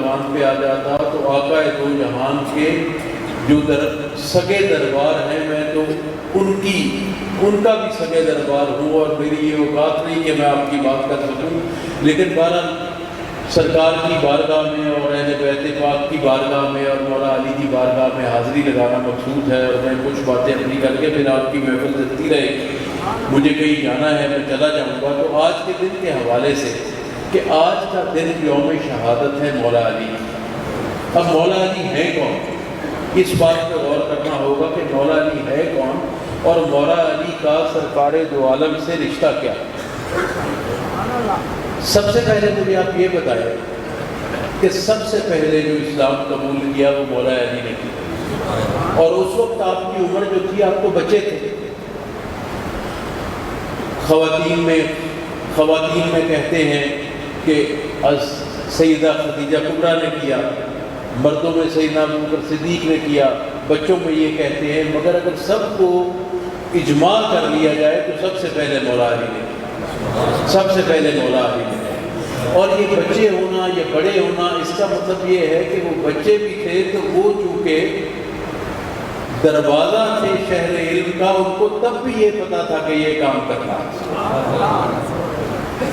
زبان پہ آ جاتا تو آقا دو جہان کے جو سگے دربار ہیں میں تو ان کا بھی سگے دربار ہوں، اور میری یہ اوقات نہیں کہ میں آپ کی بات کر سکوں، لیکن بہرحال سرکار کی بارگاہ میں اور اہل بیت پاک کی بارگاہ میں اور مولا علی کی بارگاہ میں حاضری لگانا مقصود ہے، اور میں کچھ باتیں اپنی کر کے پھر آپ کی محفل چلتی رہے گی، مجھے کہیں جانا ہے میں چلا جاؤں گا۔ تو آج کے دن کے حوالے سے کہ آج کا دن یوم شہادت ہے مولا علی، اب مولا علی ہے کون، اس بات پہ غور کرنا ہوگا کہ مولا علی ہے کون اور مولا علی کا سرکار دو عالم سے رشتہ کیا۔ سب سے پہلے مجھے آپ یہ بتائیں کہ سب سے پہلے جو اسلام قبول کیا وہ مولا علی نے کیا، اور اس وقت آپ کی عمر جو تھی آپ تو بچے تھے۔ خواتین میں کہتے ہیں کہ سیدہ خدیجہ کبریٰ نے کیا، مردوں میں سیدنا ابوبکر صدیق نے کیا، بچوں میں یہ کہتے ہیں، مگر اگر سب کو اجماع کر لیا جائے تو سب سے پہلے مولا علی نے کیا، سب سے پہلے مولا علی نے کیا۔ اور یہ بچے ہونا یہ بڑے ہونا اس کا مطلب یہ ہے کہ وہ بچے بھی تھے تو وہ چونکہ دروازہ تھے شہر علم کا، ان کو تب بھی یہ پتا تھا کہ یہ کام کرنا ہے۔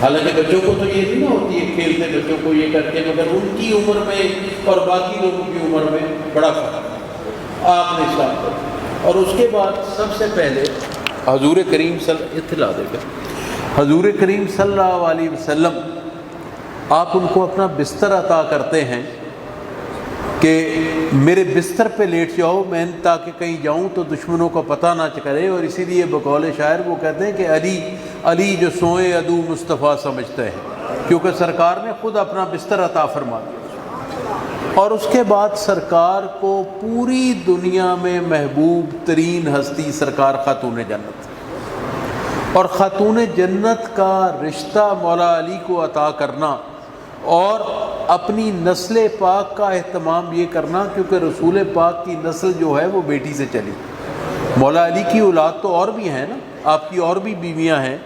حالانکہ بچوں کو تو یہ نہیں نہ ہوتی ہے کھیلتے بچوں کو یہ کر کے، مگر ان کی عمر میں اور باقی لوگوں کی عمر میں بڑا فرق ہے۔ آپ نے اسلام کیا، اور اس کے بعد سب سے پہلے حضور کریم حضور کریم صلی اللہ علیہ وسلم آپ ان کو اپنا بستر عطا کرتے ہیں کہ میرے بستر پہ لیٹ جاؤ، میں تاکہ کہیں جاؤں تو دشمنوں کو پتہ نہ کرے، اور اسی لیے بقول شاعر وہ کہتے ہیں کہ علی جو سوئے عدو مصطفیٰ سمجھتے ہیں، کیونکہ سرکار نے خود اپنا بستر عطا فرما دیا۔ اور اس کے بعد سرکار کو پوری دنیا میں محبوب ترین ہستی سرکار خاتون جنت، اور خاتون جنت کا رشتہ مولا علی کو عطا کرنا اور اپنی نسل پاک کا اہتمام یہ کرنا، کیونکہ رسول پاک کی نسل جو ہے وہ بیٹی سے چلی۔ مولا علی کی اولاد تو اور بھی ہیں نا، آپ کی اور بھی بیویاں ہیں،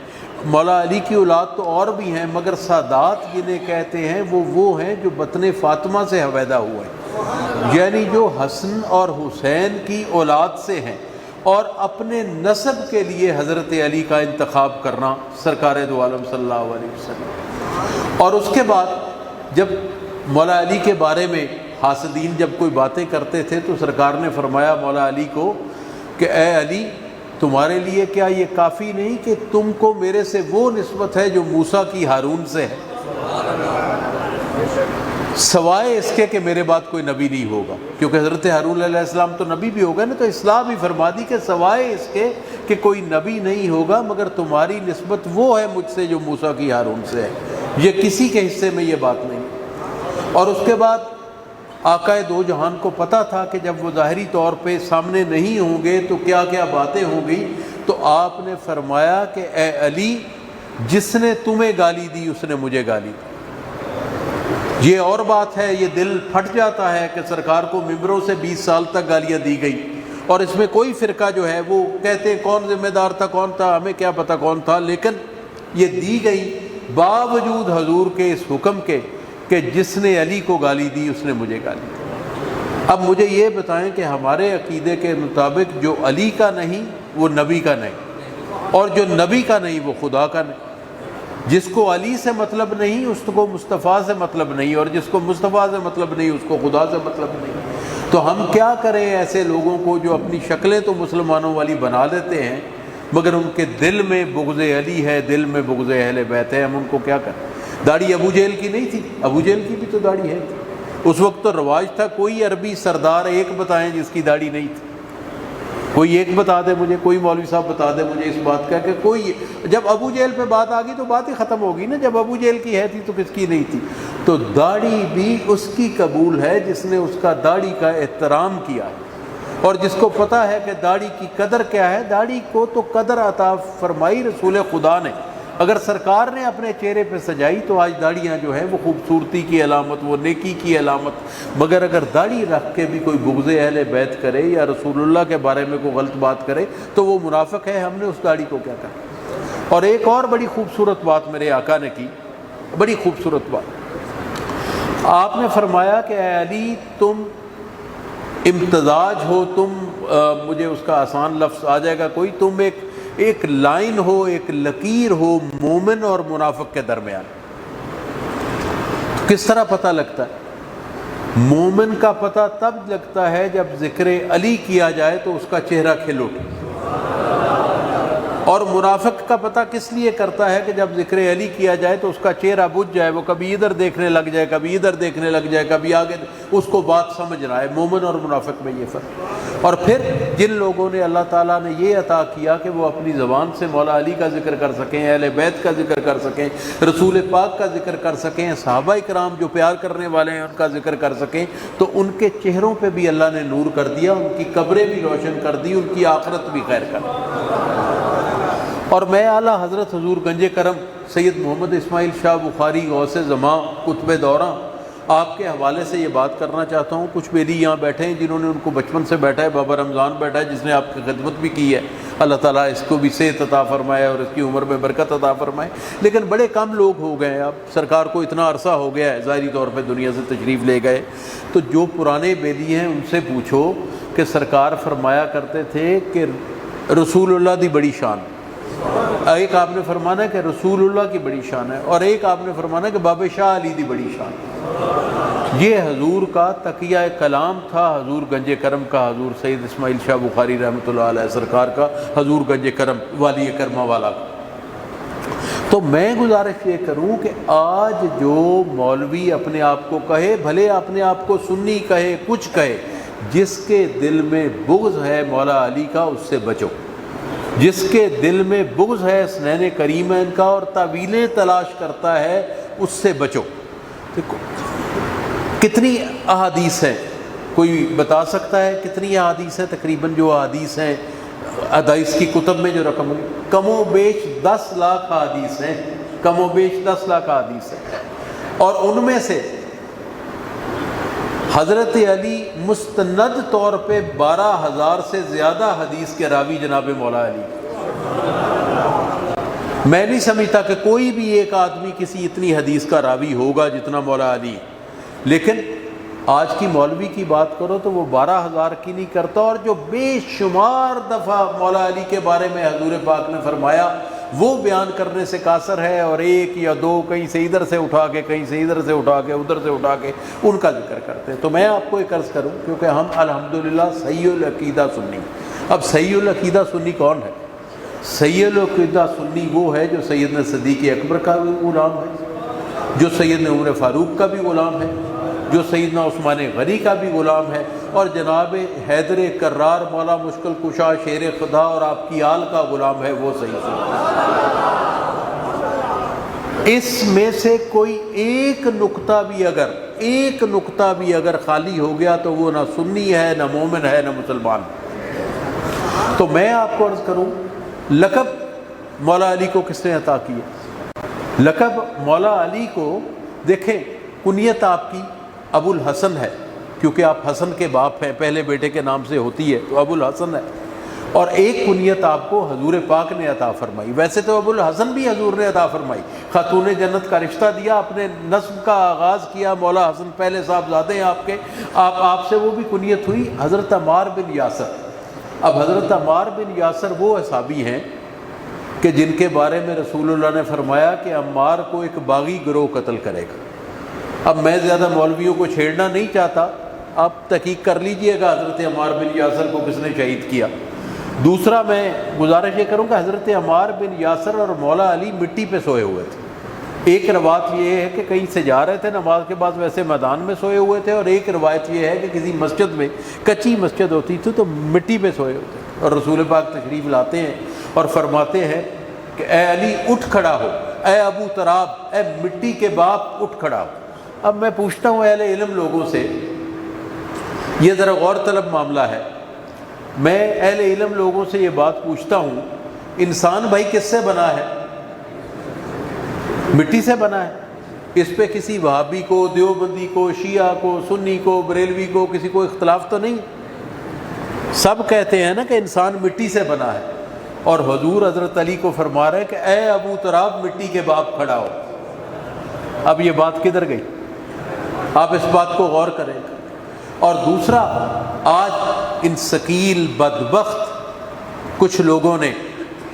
مولا علی کی اولاد تو اور بھی ہیں، مگر سادات جنہیں کہتے ہیں وہ ہیں جو بطن فاطمہ سے حویدہ ہوئے، یعنی جو حسن اور حسین کی اولاد سے ہیں، اور اپنے نسب کے لیے حضرت علی کا انتخاب کرنا سرکار دو عالم صلی اللہ علیہ وسلم۔ اور اس کے بعد جب مولا علی کے بارے میں حاسدین جب کوئی باتیں کرتے تھے تو سرکار نے فرمایا مولا علی کو کہ اے علی، تمہارے لیے کیا یہ کافی نہیں کہ تم کو میرے سے وہ نسبت ہے جو موسیٰ کی ہارون سے ہے، سوائے اس کے کہ میرے بعد کوئی نبی نہیں ہوگا، کیونکہ حضرت ہارون علیہ السلام تو نبی بھی ہوگا نا، تو اصلاح بھی فرما دی کہ سوائے اس کے کہ کوئی نبی نہیں ہوگا، مگر تمہاری نسبت وہ ہے مجھ سے جو موسیٰ کی ہارون سے ہے، یہ کسی کے حصے میں یہ بات نہیں۔ اور اس کے بعد آقا دو جہان کو پتہ تھا کہ جب وہ ظاہری طور پہ سامنے نہیں ہوں گے تو کیا کیا باتیں ہوں گی، تو آپ نے فرمایا کہ اے علی، جس نے تمہیں گالی دی اس نے مجھے گالی دی۔ یہ اور بات ہے، یہ دل پھٹ جاتا ہے کہ سرکار کو ممبروں سے 20 سال تک گالیاں دی گئی، اور اس میں کوئی فرقہ جو ہے وہ کہتے ہیں کون ذمہ دار تھا، کون تھا، ہمیں کیا پتہ کون تھا، لیکن یہ دی گئی باوجود حضور کے اس حکم کے کہ جس نے علی کو گالی دی اس نے مجھے گالی دی۔ اب مجھے یہ بتائیں کہ ہمارے عقیدے کے مطابق جو علی کا نہیں وہ نبی کا نہیں، اور جو نبی کا نہیں وہ خدا کا نہیں، جس کو علی سے مطلب نہیں اس کو مصطفیٰ سے مطلب نہیں، اور جس کو مصطفیٰ سے مطلب نہیں اس کو خدا سے مطلب نہیں۔ تو ہم کیا کریں ایسے لوگوں کو جو اپنی شکلیں تو مسلمانوں والی بنا لیتے ہیں مگر ان کے دل میں بغض علی ہے، دل میں بغض اہل بیت ہے، ہم ان کو کیا کریں؟ داڑھی ابو جہل کی نہیں تھی، ابو جہل کی بھی تو داڑھی ہے، اس وقت تو رواج تھا، کوئی عربی سردار ایک بتائیں جس کی داڑھی نہیں تھی، کوئی ایک بتا دے مجھے، کوئی مولوی صاحب بتا دے مجھے اس بات کا کہ کوئی، جب ابو جہل پہ بات آ گئی تو بات ہی ختم ہوگی نا، جب ابو جہل کی ہے تھی تو کس کی نہیں تھی؟ تو داڑھی بھی اس کی قبول ہے جس نے اس کا داڑھی کا احترام کیا ہے، اور جس کو پتہ ہے کہ داڑھی کی قدر کیا ہے۔ داڑھی کو تو قدر عطا فرمائی رسول خدا نے، اگر سرکار نے اپنے چہرے پہ سجائی تو آج داڑھیاں جو ہیں وہ خوبصورتی کی علامت، وہ نیکی کی علامت، مگر اگر داڑھی رکھ کے بھی کوئی بغض اہل بیت کرے یا رسول اللہ کے بارے میں کوئی غلط بات کرے تو وہ منافق ہے، ہم نے اس داڑھی کو کیا کہا۔ اور ایک اور بڑی خوبصورت بات میرے آقا نے کی، بڑی خوبصورت بات آپ نے فرمایا کہ اے علی تم امتزاج ہو، تم مجھے اس کا آسان لفظ آ جائے گا کوئی، تم ایک لائن ہو، ایک لکیر ہو مومن اور منافق کے درمیان۔ کس طرح پتہ لگتا ہے؟ مومن کا پتہ تب لگتا ہے جب ذکر علی کیا جائے تو اس کا چہرہ کھل اٹھے، اور منافق کا پتہ کس لیے کرتا ہے کہ جب ذکر علی کیا جائے تو اس کا چہرہ بجھ جائے، وہ کبھی ادھر دیکھنے لگ جائے، کبھی ادھر دیکھنے لگ جائے، کبھی آگے، اس کو بات سمجھ رہا ہے۔ مومن اور منافق میں یہ فرق۔ اور پھر جن لوگوں نے اللہ تعالیٰ نے یہ عطا کیا کہ وہ اپنی زبان سے مولا علی کا ذکر کر سکیں، اہل بیت کا ذکر کر سکیں، رسول پاک کا ذکر کر سکیں، صحابہ کرام جو پیار کرنے والے ہیں ان کا ذکر کر سکیں، تو ان کے چہروں پہ بھی اللہ نے نور کر دیا، ان کی قبریں بھی روشن کر دی، ان کی آخرت بھی خیر کر دی۔ اور میں اعلیٰ حضرت حضور گنج کرم سید محمد اسماعیل شاہ بخاری غوث زماں قطب دورہ آپ کے حوالے سے یہ بات کرنا چاہتا ہوں۔ کچھ میری یہاں بیٹھے ہیں جنہوں نے ان کو بچپن سے بیٹھا ہے، بابا رمضان بیٹھا ہے جس نے آپ کی خدمت بھی کی ہے، اللہ تعالیٰ اس کو بھی صحت عطا فرمائے اور اس کی عمر میں برکت عطا فرمائے، لیکن بڑے کم لوگ ہو گئے ہیں۔ اب سرکار کو اتنا عرصہ ہو گیا ہے، ظاہری طور پہ دنیا سے تشریف لے گئے، تو جو پرانے بیلی ہیں ان سے پوچھو کہ سرکار فرمایا کرتے تھے کہ رسول اللہ دی بڑی شان، ایک آپ نے فرمانا کہ رسول اللہ کی بڑی شان ہے، اور ایک آپ نے فرمانا کہ بابا شاہ علی دی بڑی شان۔ یہ حضور کا تقیہ کلام تھا، حضور گنج کرم کا، حضور سید اسماعیل شاہ بخاری رحمۃ اللہ علیہ سرکار کا، حضور گنج کرم والی کرمہ والا کا۔ تو میں گزارش یہ کروں کہ آج جو مولوی اپنے آپ کو کہے، بھلے اپنے آپ کو سنی کہے، کچھ کہے، جس کے دل میں بغض ہے مولا علی کا اس سے بچو، جس کے دل میں بغض ہے حسنین کریمین کا اور تعویلیں تلاش کرتا ہے اس سے بچو۔ کتنی احادیث ہیں، کوئی بتا سکتا ہے کتنی احادیث ہیں؟ تقریباً جو احادیث ہیں حدیث کی کتب میں جو رقم ہوئی، کم و بیش 10 لاکھ احادیث ہیں، کم و بیش 10 لاکھ احادیث ہیں، اور ان میں سے حضرت علی مستند طور پہ 12,000 سے زیادہ حدیث کے راوی جناب مولا علی۔ میں نہیں سمجھتا کہ کوئی بھی ایک آدمی کسی اتنی حدیث کا راوی ہوگا جتنا مولا علی، لیکن آج کی مولوی کی بات کرو تو وہ 12,000 کی نہیں کرتا، اور جو بے شمار دفعہ مولا علی کے بارے میں حضور پاک نے فرمایا وہ بیان کرنے سے قاصر ہے، اور ایک یا دو کہیں سے ادھر سے اٹھا کے، کہیں سے ادھر سے اٹھا کے، ادھر سے اٹھا کے ان کا ذکر کرتے ہیں۔ تو میں آپ کو ایک عرض کروں، کیونکہ ہم الحمدللہ صحیح العقیدہ سنی۔ اب صحیح العقیدہ سنی کون ہے؟ صحیح العقیدہ سنی وہ ہے جو سیدنا صدیق اکبر کا بھی غلام ہے، جو سیدنا عمر فاروق کا بھی غلام ہے، جو سیدنا عثمان غنی کا بھی غلام ہے، اور جناب حیدر کرار مولا مشکل کشا شیر خدا اور آپ کی آل کا غلام ہے، وہ صحیح سنی۔ اس میں سے کوئی ایک نقطہ بھی اگر خالی ہو گیا تو وہ نہ سنی ہے، نہ مومن ہے، نہ مسلمان۔ تو میں آپ کو عرض کروں، لقب مولا علی کو کس نے عطا کیا؟ لقب مولا علی کو دیکھیں، کنیت آپ کی ابو الحسن ہے، کیونکہ آپ حسن کے باپ ہیں، پہلے بیٹے کے نام سے ہوتی ہے تو ابو الحسن ہے، اور ایک کنیت آپ کو حضور پاک نے عطا فرمائی۔ ویسے تو ابو الحسن بھی حضور نے عطا فرمائی، خاتون جنت کا رشتہ دیا، اپنے نسب کا آغاز کیا، مولا حسن پہلے صاحبزادے ہیں آپ کے، آپ سے وہ بھی کنیت ہوئی حضرت عمار بن یاسر۔ اب حضرت عمار بن یاسر وہ اصحابی ہیں کہ جن کے بارے میں رسول اللہ نے فرمایا کہ عمار کو ایک باغی گروہ قتل کرے گا۔ اب میں زیادہ مولویوں کو چھیڑنا نہیں چاہتا، آپ تحقیق کر لیجئے گا حضرت عمار بن یاسر کو کس نے شہید کیا۔ دوسرا میں گزارش یہ کروں کہ حضرت عمار بن یاسر اور مولا علی مٹی پہ سوئے ہوئے تھے۔ ایک روایت یہ ہے کہ کہیں سے جا رہے تھے نماز کے بعد، ویسے میدان میں سوئے ہوئے تھے، اور ایک روایت یہ ہے کہ کسی مسجد میں، کچی مسجد ہوتی تھی تو مٹی پہ سوئے ہوتے، اور رسول پاک تشریف لاتے ہیں اور فرماتے ہیں کہ اے علی اٹھ کھڑا ہو، اے ابو تراب، اے مٹی کے باپ اٹھ کھڑا ہو۔ اب میں پوچھتا ہوں اہل علم لوگوں سے، یہ ذرا غور طلب معاملہ ہے، میں اہل علم لوگوں سے یہ بات پوچھتا ہوں، انسان بھائی کس سے بنا ہے؟ مٹی سے بنا ہے۔ اس پہ کسی وہابی کو، دیوبندی کو، شیعہ کو، سنی کو، بریلوی کو کسی کو اختلاف تو نہیں؟ سب کہتے ہیں نا کہ انسان مٹی سے بنا ہے، اور حضور حضرت علی کو فرما رہے ہیں کہ اے ابو تراب مٹی کے باپ کھڑا ہو۔ اب یہ بات کدھر گئی؟ آپ اس بات کو غور کریں. اور دوسرا، آج ان ثقیل بدبخت کچھ لوگوں نے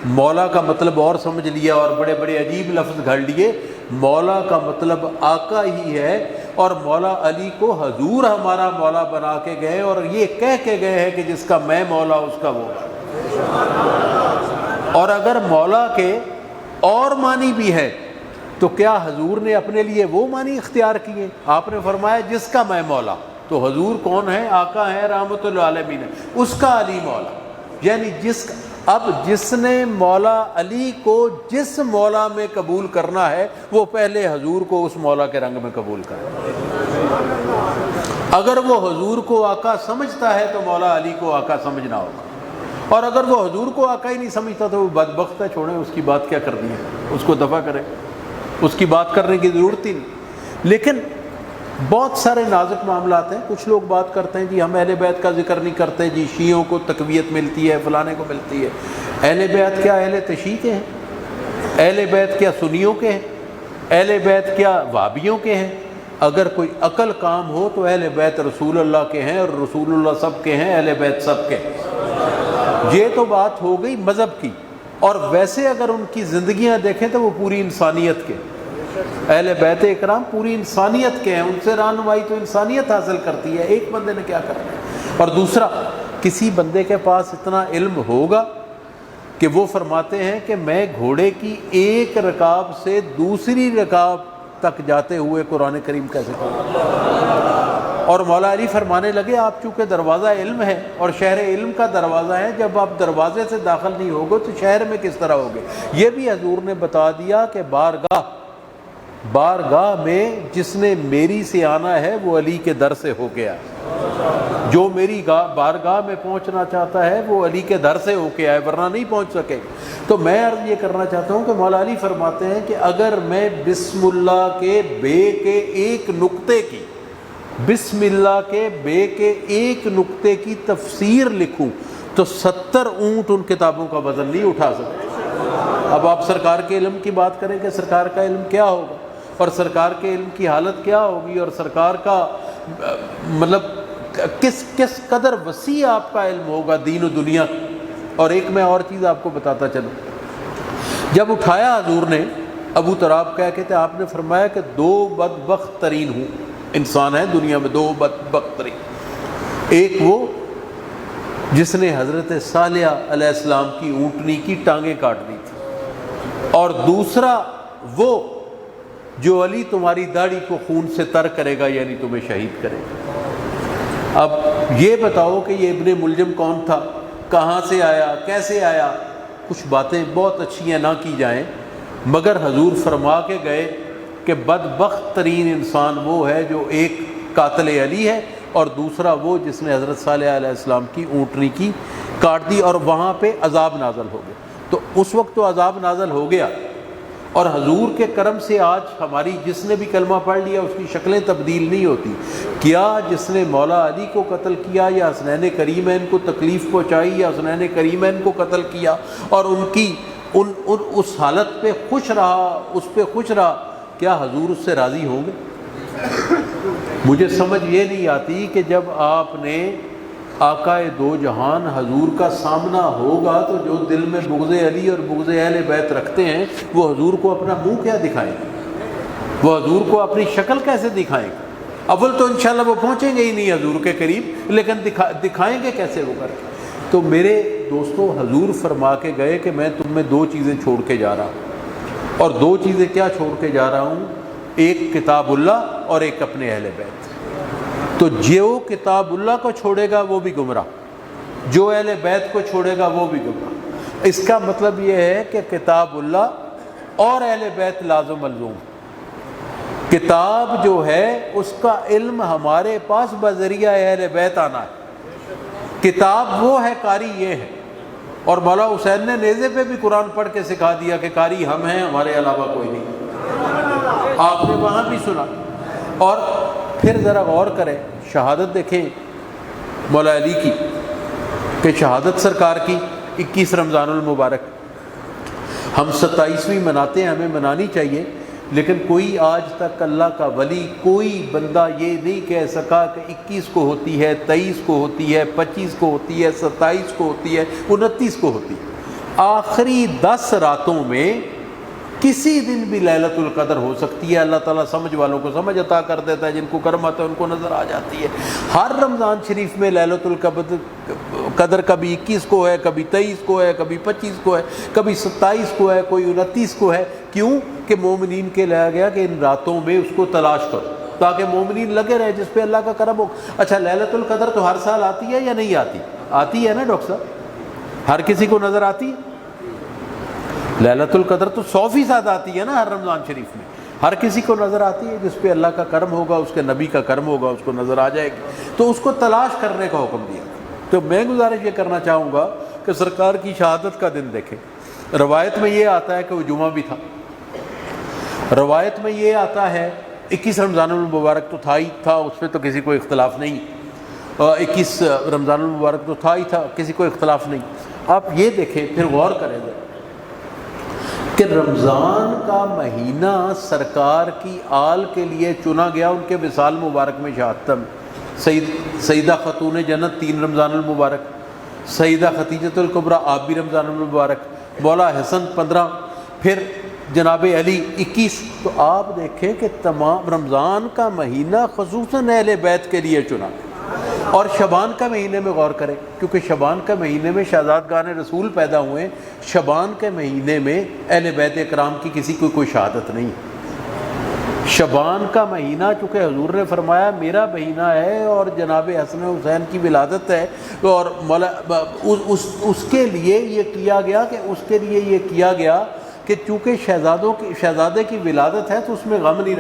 مولا کا مطلب اور سمجھ لیا اور بڑے بڑے عجیب لفظ گھڑ لیے. مولا کا مطلب آقا ہی ہے، اور مولا علی کو حضور ہمارا مولا بنا کے گئے اور یہ کہہ کے گئے ہیں کہ جس کا میں مولا اس کا وہ. اور اگر مولا کے اور معنی بھی ہے تو کیا حضور نے اپنے لیے وہ معنی اختیار کیے؟ آپ نے فرمایا جس کا میں مولا. تو حضور کون ہے؟ آقا ہے، رحمت للعالمین ہے، اس کا علی مولا. یعنی اب جس نے مولا علی کو جس مولا میں قبول کرنا ہے وہ پہلے حضور کو اس مولا کے رنگ میں قبول کرے. اگر وہ حضور کو آقا سمجھتا ہے تو مولا علی کو آقا سمجھنا ہوگا، اور اگر وہ حضور کو آقا ہی نہیں سمجھتا تو وہ بدبخت ہے، چھوڑیں اس کی بات کیا کرنی ہے، اس کو دفع کریں، اس کی بات کرنے کی ضرورت ہی نہیں. لیکن بہت سارے نازک معاملات ہیں. کچھ لوگ بات کرتے ہیں جی ہم اہل بیت کا ذکر نہیں کرتے، جی شیعوں کو تقویت ملتی ہے، فلانے کو ملتی ہے. اہل بیت کیا اہل تشیع کے ہیں؟ اہل بیت کیا سنیوں کے ہیں؟ اہل بیت کیا وہابیوں کے ہیں؟ اگر کوئی عقل کام ہو تو اہل بیت رسول اللہ کے ہیں، اور رسول اللہ سب کے ہیں، اہل بیت سب کے ہیں. یہ تو بات ہو گئی مذہب کی. اور ویسے اگر ان کی زندگیاں دیکھیں تو وہ پوری انسانیت کے، اہل بیت اکرام پوری انسانیت کے ہیں. ان سے رہنمائی تو انسانیت حاصل کرتی ہے، ایک بندے نے کیا کرنا ہے. اور دوسرا، کسی بندے کے پاس اتنا علم ہوگا کہ وہ فرماتے ہیں کہ میں گھوڑے کی ایک رکاب سے دوسری رکاب تک جاتے ہوئے قرآن کریم کیسے کروں. اور مولا علی فرمانے لگے آپ چونکہ دروازہ علم ہے اور شہر علم کا دروازہ ہے، جب آپ دروازے سے داخل نہیں ہوگے تو شہر میں کس طرح ہوگے. یہ بھی حضور نے بتا دیا کہ بارگاہ میں جس نے میری سے آنا ہے وہ علی کے در سے ہو کے آئے. جو میری بارگاہ میں پہنچنا چاہتا ہے وہ علی کے در سے ہو کے آئے، ورنہ نہیں پہنچ سکے. تو میں عرض یہ کرنا چاہتا ہوں کہ مولا علی فرماتے ہیں کہ اگر میں بسم اللہ کے بے کے ایک نقطے کی، بسم اللہ کے بے کے ایک نقطے کی تفسیر لکھوں تو 70 اونٹ ان کتابوں کا وزن نہیں اٹھا سکتے. اب آپ سرکار کے علم کی بات کریں کہ سرکار کا علم کیا ہوگا، اور سرکار کے علم کی حالت کیا ہوگی، اور سرکار کا مطلب کس قدر وسیع آپ کا علم ہوگا دین و دنیا. اور ایک میں اور چیز آپ کو بتاتا چلوں. جب اٹھایا حضور نے ابو تراب کہہ کے، آپ نے فرمایا کہ 2 بدبخت ترین ہوں انسان ہے دنیا میں، 2 بدبخت ترین. ایک وہ جس نے حضرت صالح علیہ السلام کی اونٹنی کی ٹانگیں کاٹ دی تھی، اور دوسرا وہ جو علی تمہاری داڑھی کو خون سے تر کرے گا، یعنی تمہیں شہید کرے گا. اب یہ بتاؤ کہ یہ ابن ملجم کون تھا، کہاں سے آیا، کیسے آیا. کچھ باتیں بہت اچھی ہیں نہ کی جائیں، مگر حضور فرما کے گئے کہ بدبخت ترین انسان وہ ہے جو ایک قاتل علی ہے، اور دوسرا وہ جس نے حضرت صالح علیہ السلام کی اونٹنی کی کاٹ دی. اور وہاں پہ عذاب نازل ہو گیا. تو اس وقت تو عذاب نازل ہو گیا، اور حضور کے کرم سے آج ہماری جس نے بھی کلمہ پڑھ لیا اس کی شکلیں تبدیل نہیں ہوتی. کیا جس نے مولا علی کو قتل کیا یا حسنین کریمین کو تکلیف پہنچائی یا حسنین کریمین کو قتل کیا اور ان کی اس حالت پہ خوش رہا، اس پہ خوش رہا، کیا حضور اس سے راضی ہوں گے؟ مجھے سمجھ یہ نہیں آتی کہ جب آپ نے آقا دو جہان حضور کا سامنا ہوگا تو جو دل میں بغض علی اور بغض اہل بیت رکھتے ہیں وہ حضور کو اپنا منہ کیا دکھائیں گے، وہ حضور کو اپنی شکل کیسے دکھائیں گے؟ اول تو انشاءاللہ وہ پہنچیں گے ہی نہیں حضور کے قریب، لیکن دکھائیں گے کیسے وہ کر کے؟ تو میرے دوستو، حضور فرما کے گئے کہ میں تم میں 2 چیزیں چھوڑ کے جا رہا ہوں، اور 2 چیزیں کیا چھوڑ کے جا رہا ہوں؟ ایک کتاب اللہ اور ایک اپنے اہل بیت. تو جو کتاب اللہ کو چھوڑے گا وہ بھی گمراہ، جو اہل بیت کو چھوڑے گا وہ بھی گمراہ. اس کا مطلب یہ ہے کہ کتاب اللہ اور اہل بیت لازم ملزوم. کتاب جو ہے اس کا علم ہمارے پاس بذریعہ اہل بیت آنا ہے. کتاب وہ ہے، قاری یہ ہے. اور مولا حسین نے نیزے پہ بھی قرآن پڑھ کے سکھا دیا کہ قاری ہم ہیں، ہمارے علاوہ کوئی نہیں. آپ نے وہاں بھی سنا. اور پھر ذرا غور کریں، شہادت دیکھیں مولا علی کی، کہ شہادت سرکار کی 21 رمضان المبارک ہم 27ویں مناتے ہیں، ہمیں منانی چاہیے، لیکن کوئی آج تک اللہ کا ولی کوئی بندہ یہ نہیں کہہ سکا کہ 21 کو ہوتی ہے، 23 کو ہوتی ہے، 25 کو ہوتی ہے، 27 کو ہوتی ہے، 29 کو ہوتی ہے۔ آخری 10 راتوں میں کسی دن بھی لیلۃ القدر ہو سکتی ہے۔ اللہ تعالیٰ سمجھ والوں کو سمجھ عطا کر دیتا ہے، جن کو کرم آتا ہے ان کو نظر آ جاتی ہے۔ ہر رمضان شریف میں لیلۃ القدر کبھی 21 کو ہے، کبھی 23 کو ہے، کبھی 25 کو ہے، کبھی 27 کو ہے، کوئی 29 کو ہے۔ کیوں کہ مومنین کے لایا گیا کہ ان راتوں میں اس کو تلاش کرو تاکہ مومنین لگے رہے جس پہ اللہ کا کرم ہو۔ اچھا، لیلۃ القدر تو ہر سال آتی ہے یا نہیں آتی؟ آتی ہے نا ڈاکٹر صاحب؟ ہر کسی کو نظر آتی ہے؟ لیلۃ القدر تو 100% آتی ہے نا ہر رمضان شریف میں، ہر کسی کو نظر آتی ہے۔ جس پہ اللہ کا کرم ہوگا، اس کے نبی کا کرم ہوگا، اس کو نظر آ جائے گی، تو اس کو تلاش کرنے کا حکم دیا۔ تو میں گزارش یہ کرنا چاہوں گا کہ سرکار کی شہادت کا دن دیکھیں۔ روایت میں یہ آتا ہے کہ وہ جمعہ بھی تھا، روایت میں یہ آتا ہے 21 رمضان المبارک تو تھا ہی تھا، اس پہ تو کسی کو اختلاف نہیں، 21 رمضان المبارک تو تھا ہی تھا، کسی کو اختلاف نہیں۔ آپ یہ دیکھیں، پھر غور کریں گے کہ رمضان کا مہینہ سرکار کی آل کے لیے چنا گیا ان کے وصال مبارک میں شہادت میں۔ سیدہ خاتون جنت 3 رمضان المبارک، سیدہ خدیجۃ الکبریٰ آپ بھی رمضان المبارک، مولا حسن 15، پھر جناب علی 21۔ تو آپ دیکھیں کہ تمام رمضان کا مہینہ خصوصاً اہل بیت کے لیے چنا۔ اور شعبان کا مہینے میں غور کریں، کیونکہ شعبان کا مہینے میں شہزادگان رسول پیدا ہوئے، شعبان کے مہینے میں اہل بیت اکرام کی کسی کو کوئی شہادت نہیں۔ شعبان کا مہینہ چونکہ حضور نے فرمایا میرا مہینہ ہے اور جناب حسن حسین کی ولادت ہے، اور اس کے لیے یہ کیا گیا کہ چونکہ شہزادے کی ولادت ہے تو اس میں غم نہیں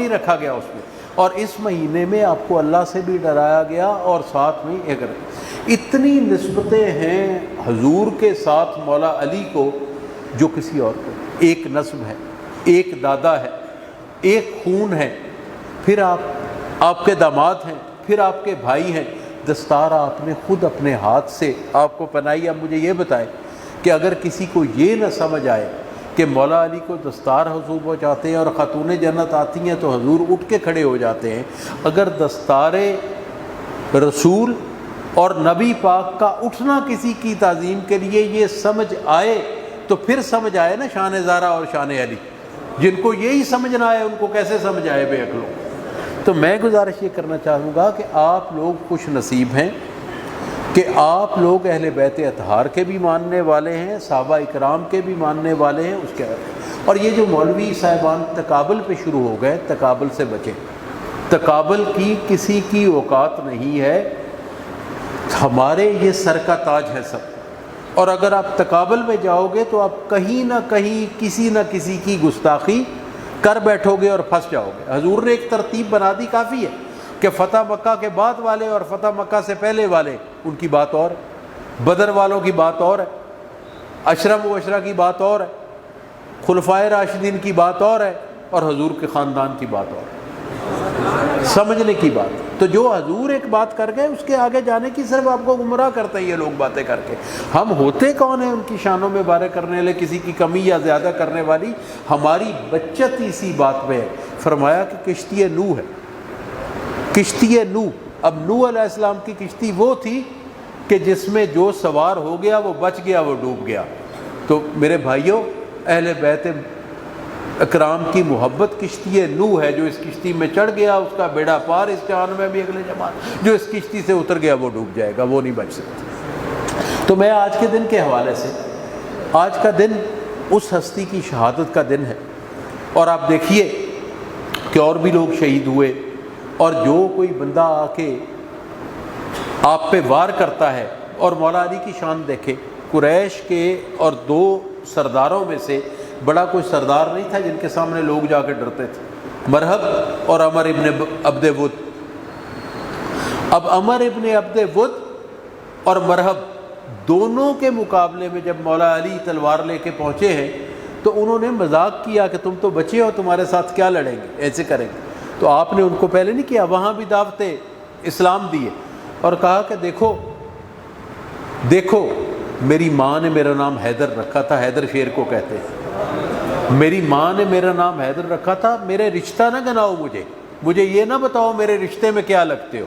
رکھا گیا، اس میں۔ اور اس مہینے میں آپ کو اللہ سے بھی ڈرایا گیا، اور ساتھ میں اگر اتنی نسبتیں ہیں حضور کے ساتھ مولا علی کو جو کسی اور کو، ایک نسب ہے، ایک دادا ہے، ایک خون ہے، پھر آپ کے داماد ہیں، پھر آپ کے بھائی ہیں۔ دستار آپ نے خود اپنے ہاتھ سے آپ کو پہنائی۔ اب مجھے یہ بتائیں کہ اگر کسی کو یہ نہ سمجھ آئے کہ مولا علی کو دستار حضور پہنچاتے ہیں اور خاتون جنت آتی ہیں تو حضور اٹھ کے کھڑے ہو جاتے ہیں، اگر دستار رسول اور نبی پاک کا اٹھنا کسی کی تعظیم کے لیے یہ سمجھ آئے تو پھر سمجھ آئے نا شان زہرا اور شان علی۔ جن کو یہی سمجھ نہ آئے ان کو کیسے سمجھ آئے بے عقلوں؟ تو میں گزارش یہ کرنا چاہوں گا کہ آپ لوگ خوش نصیب ہیں کہ آپ لوگ اہل بیت اطہار کے بھی ماننے والے ہیں، صحابہ اکرام کے بھی ماننے والے ہیں، اس کے اور یہ جو مولوی صاحبان تقابل پہ شروع ہو گئے، تقابل سے بچیں۔ تقابل کی کسی کی اوقات نہیں ہے، ہمارے یہ سر کا تاج ہے سب، اور اگر آپ تقابل میں جاؤ گے تو آپ کہیں نہ کہیں کسی نہ کسی کی گستاخی کر بیٹھو گے اور پھنس جاؤ گے۔ حضور نے ایک ترتیب بنا دی، کافی ہے کہ فتح مکہ کے بعد والے اور فتح مکہ سے پہلے والے ان کی بات اور ہے، بدر والوں کی بات اور ہے، عشرہ مبشرہ کی بات اور ہے، خلفائے راشدین کی بات اور ہے، اور حضور کے خاندان کی بات اور ہے۔ سمجھنے کی بات تو جو حضور ایک بات کر گئے اس کے آگے جانے کی صرف آپ کو گمراہ کرتے ہیں یہ لوگ باتیں کر کے۔ ہم ہوتے کون ہیں ان کی شانوں میں بارے کرنے والے، کسی کی کمی یا زیادہ کرنے والی؟ ہماری بچت اسی بات میں ہے۔ فرمایا کہ کشتی نوح ہے، کشتی نوح۔ اب نوح علیہ السلام کی کشتی وہ تھی کہ جس میں جو سوار ہو گیا وہ بچ گیا، وہ ڈوب گیا۔ تو میرے بھائیوں، اہل بیت اکرام کی محبت کشتی نوح ہے، جو اس کشتی میں چڑھ گیا اس کا بیڑا پار، اس جہان میں بھی اگلے جہان، جو اس کشتی سے اتر گیا وہ ڈوب جائے گا، وہ نہیں بچ سکتا۔ تو میں آج کے دن کے حوالے سے، آج کا دن اس ہستی کی شہادت کا دن ہے، اور آپ دیکھیے کہ اور بھی لوگ شہید ہوئے، اور جو کوئی بندہ آ کے آپ پہ وار کرتا ہے، اور مولا علی کی شان دیکھے، قریش کے اور 2 سرداروں میں سے بڑا کوئی سردار نہیں تھا جن کے سامنے لوگ جا کے ڈرتے تھے، مرہب اور عمر ابن عبد ود۔ اب عمر ابن عبد ود اور مرہب دونوں کے مقابلے میں جب مولا علی تلوار لے کے پہنچے ہیں تو انہوں نے مذاق کیا کہ تم تو بچے ہو، تمہارے ساتھ کیا لڑیں گے، ایسے کریں گے۔ تو آپ نے ان کو پہلے نہیں کیا، وہاں بھی دعوت اسلام دیے اور کہا کہ دیکھو میری ماں نے میرا نام حیدر رکھا تھا، حیدر شیر کو کہتے ہیں، میری ماں نے میرا نام حیدر رکھا تھا، میرے رشتہ نہ گناؤ، مجھے یہ نہ بتاؤ میرے رشتے میں کیا لگتے ہو،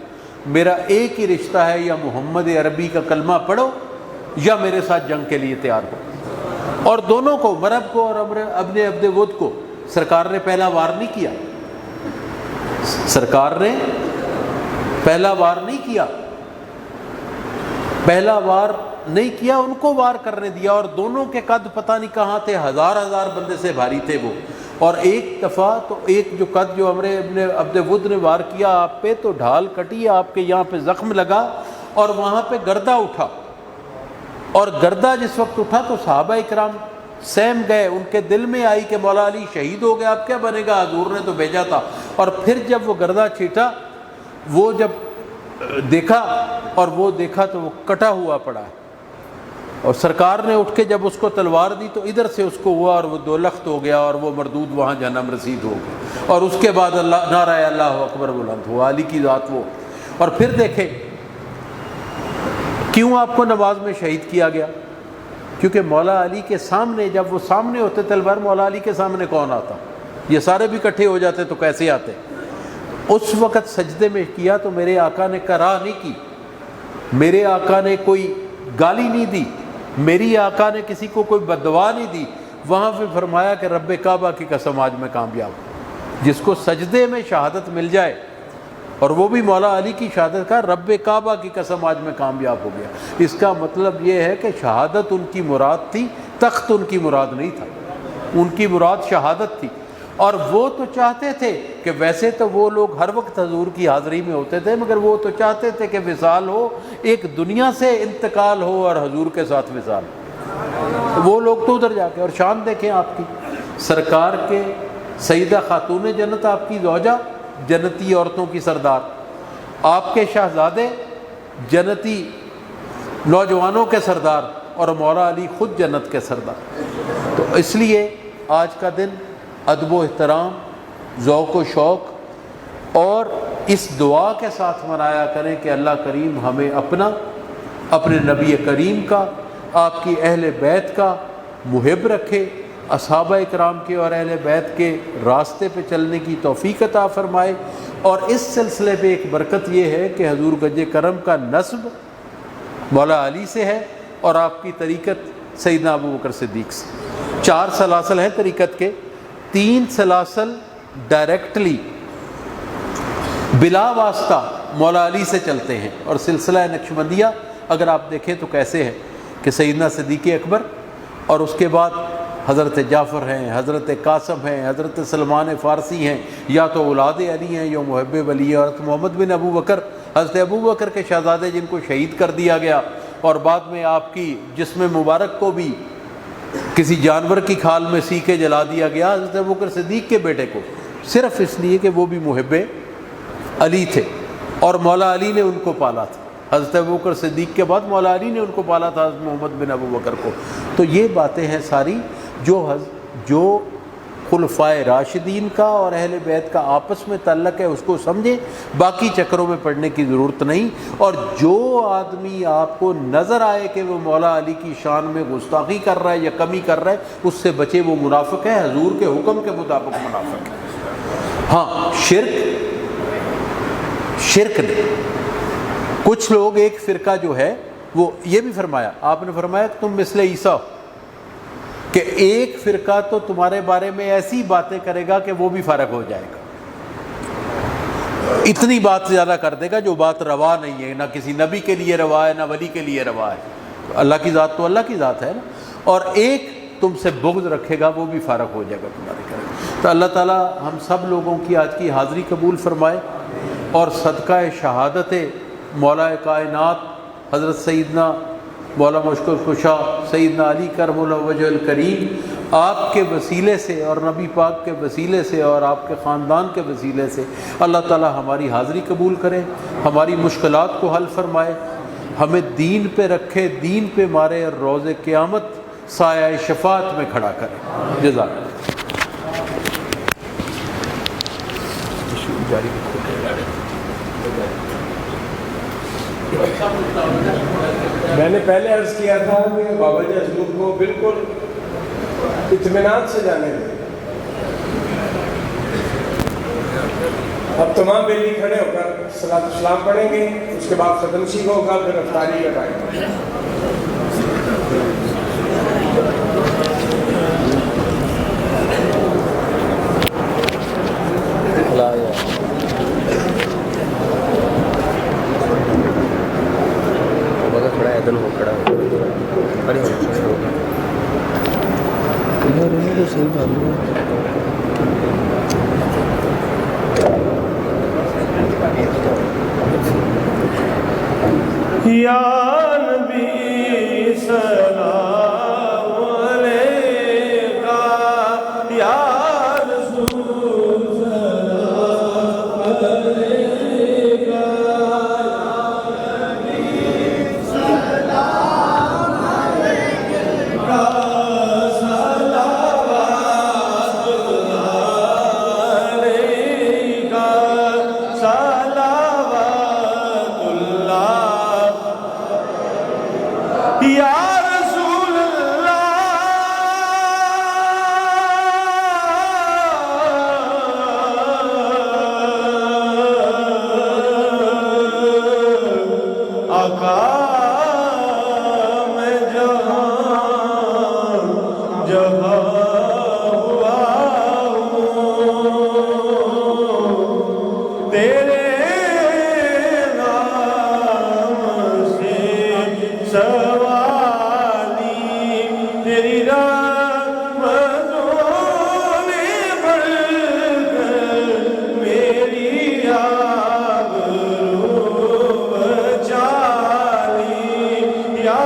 میرا ایک ہی رشتہ ہے، یا محمد عربی کا کلمہ پڑھو یا میرے ساتھ جنگ کے لیے تیار ہو۔ اور دونوں کو، مرب کو اور ابن عبد ود کو سرکار نے پہلا وار نہیں کیا، سرکار نے پہلا وار نہیں کیا، پہلا وار نہیں کیا، ان کو وار کرنے دیا، اور دونوں کے قد پتہ نہیں کہاں تھے، ہزار بندے سے بھاری تھے وہ، اور ایک دفعہ تو ایک جو قد جو عمر ابن عبد ود نے وار کیا آپ پہ تو ڈھال کٹی، آپ کے یہاں پہ زخم لگا اور وہاں پہ گردہ اٹھا، اور گردہ جس وقت اٹھا تو صحابہ اکرام سہم گئے، ان کے دل میں آئی کہ مولا علی شہید ہو گیا، اب کیا بنے گا، حضور نے تو بھیجا تھا۔ اور پھر جب وہ گردہ چھیٹا، وہ جب دیکھا اور وہ دیکھا تو وہ کٹا ہوا پڑا ہے، اور سرکار نے اٹھ کے جب اس کو تلوار دی تو ادھر سے اس کو ہوا اور وہ دو لخت ہو گیا، اور وہ مردود وہاں جہنم رسید ہو گیا، اور اس کے بعد اللہ نعرہ اللہ اکبر بلند ہوا، علی کی ذات وہ۔ اور پھر دیکھیں کیوں آپ کو نماز میں شہید کیا گیا، کیونکہ مولا علی کے سامنے، جب وہ سامنے ہوتے تلوار، مولا علی کے سامنے کون آتا، یہ سارے بھی اکٹھے ہو جاتے تو کیسے آتے۔ اس وقت سجدے میں کیا تو میرے آقا نے کراہ نہیں کی، میرے آقا نے کوئی گالی نہیں دی، میری آقا نے کسی کو کوئی بددعا نہیں دی، وہاں پہ فرمایا کہ رب کعبہ کی قسم آج میں کامیاب ہوں۔ جس کو سجدے میں شہادت مل جائے، اور وہ بھی مولا علی کی شہادت کا، رب کعبہ کی قسم آج میں کامیاب ہو گیا، اس کا مطلب یہ ہے کہ شہادت ان کی مراد تھی، تخت ان کی مراد نہیں تھا، ان کی مراد شہادت تھی۔ اور وہ تو چاہتے تھے کہ ویسے تو وہ لوگ ہر وقت حضور کی حاضری میں ہوتے تھے، مگر وہ تو چاہتے تھے کہ وصال ہو، ایک دنیا سے انتقال ہو اور حضور کے ساتھ وصال ہو۔ وہ لوگ تو ادھر جا کے، اور شان دیکھیں آپ کی، سرکار کے سیدہ خاتون جنت آپ کی زوجہ، جنتی عورتوں کی سردار، آپ کے شہزادے جنتی نوجوانوں کے سردار، اور مولا علی خود جنت کے سردار۔ تو اس لیے آج کا دن ادب و احترام، ذوق و شوق اور اس دعا کے ساتھ منایا کریں کہ اللہ کریم ہمیں اپنے نبی کریم کا، آپ کی اہل بیت کا محب رکھے، اصحابہ اکرام کے اور اہل بیت کے راستے پہ چلنے کی توفیق عطا فرمائے۔ اور اس سلسلے پہ ایک برکت یہ ہے کہ حضور گنج کرم کا نسب مولا علی سے ہے، اور آپ کی طریقت سیدنا ابو بکر صدیق سے۔ 4 سلاسل ہیں طریقت کے، 3 سلاسل ڈائریکٹلی بلا واسطہ مولا علی سے چلتے ہیں، اور سلسلہ نقشبندیہ اگر آپ دیکھیں تو کیسے ہے کہ سیدنا صدیق اکبر، اور اس کے بعد حضرت جعفر ہیں، حضرت قاسم ہیں، حضرت سلمان فارسی ہیں، یا تو اولاد علی ہیں یا محب ولی ہیں، حضرت محمد بن ابو بکر، حضرت ابو بکر کے شہزادے جن کو شہید کر دیا گیا، اور بعد میں آپ کی جسم مبارک کو بھی کسی جانور کی کھال میں سی کے جلا دیا گیا، حضرت ابو بکر صدیق کے بیٹے کو، صرف اس لیے کہ وہ بھی محب علی تھے، اور مولا علی نے ان کو پالا تھا۔ حضرت ابو بکر صدیق کے بعد مولا علی نے ان کو پالا تھا، حضرت محمد بن ابو بکر کو۔ تو یہ باتیں ہیں ساری جو خلفائے راشدین کا اور اہل بیت کا آپس میں تعلق ہے، اس کو سمجھیں، باقی چکروں میں پڑھنے کی ضرورت نہیں۔ اور جو آدمی آپ کو نظر آئے کہ وہ مولا علی کی شان میں گستاخی کر رہا ہے یا کمی کر رہا ہے، اس سے بچے، وہ منافق ہے، حضور کے حکم کے مطابق منافق ہے۔ ہاں، شرک نہیں۔ کچھ لوگ، ایک فرقہ جو ہے وہ یہ بھی فرمایا، آپ نے فرمایا کہ تم مثل عیسیٰ، کہ ایک فرقہ تو تمہارے بارے میں ایسی باتیں کرے گا کہ وہ بھی فارغ ہو جائے گا، اتنی بات زیادہ کر دے گا جو بات روا نہیں ہے، نہ کسی نبی کے لیے روا ہے، نہ ولی کے لیے روا ہے۔ اللہ کی ذات تو اللہ کی ذات ہے نا، اور ایک تم سے بغض رکھے گا وہ بھی فارغ ہو جائے گا تمہارے کرے۔ تو اللہ تعالیٰ ہم سب لوگوں کی آج کی حاضری قبول فرمائے، اور صدقہ شہادت مولا کائنات حضرت سیدنا مولا مشکل کشا سیدنا علی کرم اللہ وجہ الکریم، آپ کے وسیلے سے اور نبی پاک کے وسیلے سے اور آپ کے خاندان کے وسیلے سے اللہ تعالی ہماری حاضری قبول کرے، ہماری مشکلات کو حل فرمائے، ہمیں دین پہ رکھے، دین پہ مارے، اور روز قیامت سایہ شفاعت میں کھڑا کرے۔ جزاک اللہ۔ میں نے پہلے عرض کیا تھا کہ بابا جی حضور کو بالکل اطمینان سے جانے دیں۔ اب تمام بیٹی کھڑے ہو کر صلاۃ السلام پڑھیں گے، اس کے بعد ختم سیکھ ہوگا، پھر افطاری کا ٹائم ہوگا۔ تھوڑا ادھر ہو کھڑا ہو صحیح بات یا نبی سلام علیکہ، یا رسول سلام علیکہ، یا رسول اللہ، آقا میں جہاں ہوا ہوں، تیرے نام سے سوالی، تیری رحمتوں نے بڑھ کر میری آبرو بچالی، یا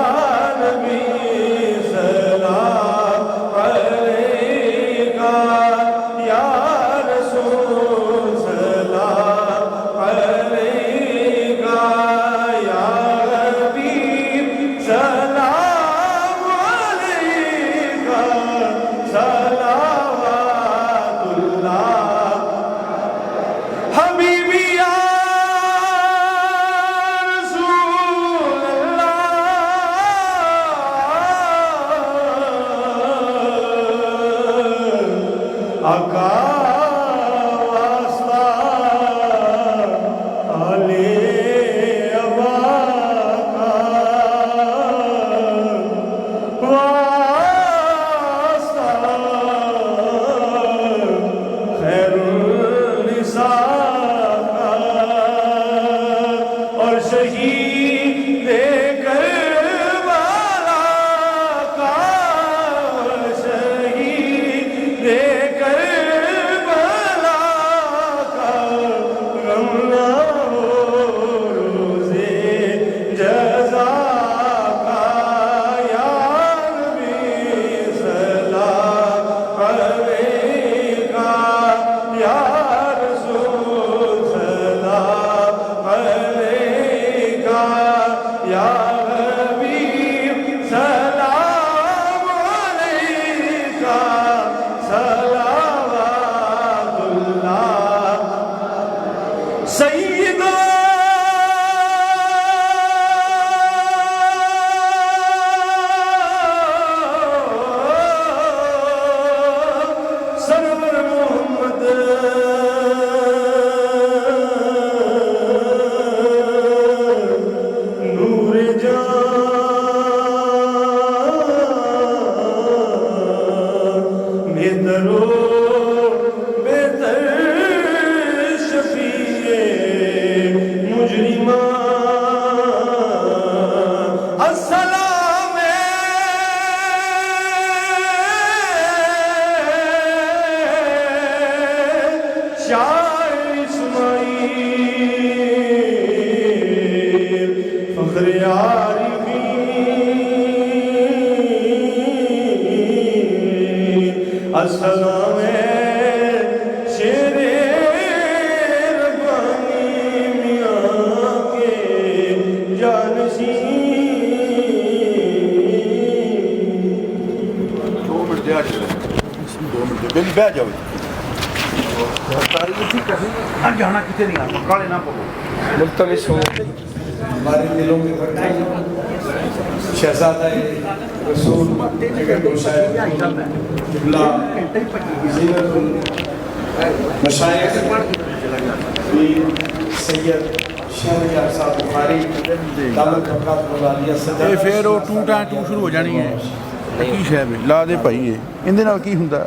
نبی سلام علیکہ، یا رسول سلام علیکہ، یا حبیب سلام علیکہ، صلوات اللہ، حبیبی یا رسول اللہ، آقا واسطہ علی ابا کا، واسطہ خیر النساء کا، اور شہید کربلا کا، شہید کربلا کا، غم نہ ہو روزے جزا کا، یا نبی سلام علیکہ، یا رسول سلام علیکہ، یا حبیب سلام علیکہ، صلوات اللہ، سیدہ سرور محمد نور جان، بہتر و بہتر شفیع مجرمان، السلام شاعر اسماعیل، فخر عارفین، السلام شیر ربانی میاں کے جانشین، 2 منٹ دیا چلے، 2 منٹ دے بہ جاؤ تاریخ ٹھیک ہے، جانا کتنے نہیں آتا کالے نہ پکو ملتمس ہو ہمارے دلوں میں دھڑکن شہزادہ رسول جگر گوشہ قبلہ زینت المشائخ سید شہریار صاحب بخاری دامت برکات ملالیا صدر ਇਹ ਫਿਰ ਉਹ ਟੂ ਟਾਂ ਟੂ ਸ਼ੁਰੂ ਹੋ ਜਾਣੀ ਹੈ ਕੀ ਸ਼ੈ ਵੀ ਲਾ ਦੇ ਭਾਈ ਇਹਦੇ ਨਾਲ ਕੀ ਹੁੰਦਾ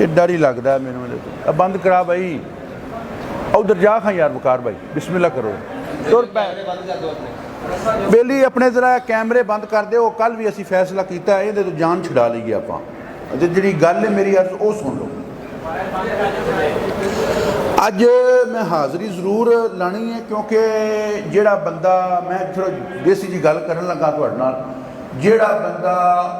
ਇਹ ਡਰ ਹੀ ਲੱਗਦਾ ਮੈਨੂੰ ਇਹਦੇ ਤੋਂ ਬੰਦ ਕਰਾ ਭਾਈ ਉਧਰ ਜਾ ਖਾਂ ਯਾਰ ਵਕਾਰ ਭਾਈ ਬਿਸਮਿਲ੍ਲਾ ਕਰੋ ਤੁਰ ਪੈ ਬੇਲੀ ਆਪਣੇ ਜ਼ਰਾ ਕੈਮਰੇ ਬੰਦ ਕਰ ਦਿਓ ਕੱਲ ਵੀ ਅਸੀਂ ਫੈਸਲਾ ਕੀਤਾ ਇਹਦੇ ਤੋਂ ਜਾਨ ਛੁਡਾ ਲਈਏ ਆਪਾਂ ਤੇ ਜਿਹੜੀ ਗੱਲ ਹੈ ਮੇਰੀ ਅਰਜ਼ ਉਹ ਸੁਣ ਲਓ ਅੱਜ ਮੈਂ ਹਾਜ਼ਰੀ ਜ਼ਰੂਰ ਲਾਣੀ ਹੈ ਕਿਉਂਕਿ ਜਿਹੜਾ ਬੰਦਾ ਮੈਂ ਥੋੜਾ ਦੇਸੀ ਜੀ ਗੱਲ ਕਰਨ ਲੱਗਾ ਤੁਹਾਡੇ ਨਾਲ ਜਿਹੜਾ ਬੰਦਾ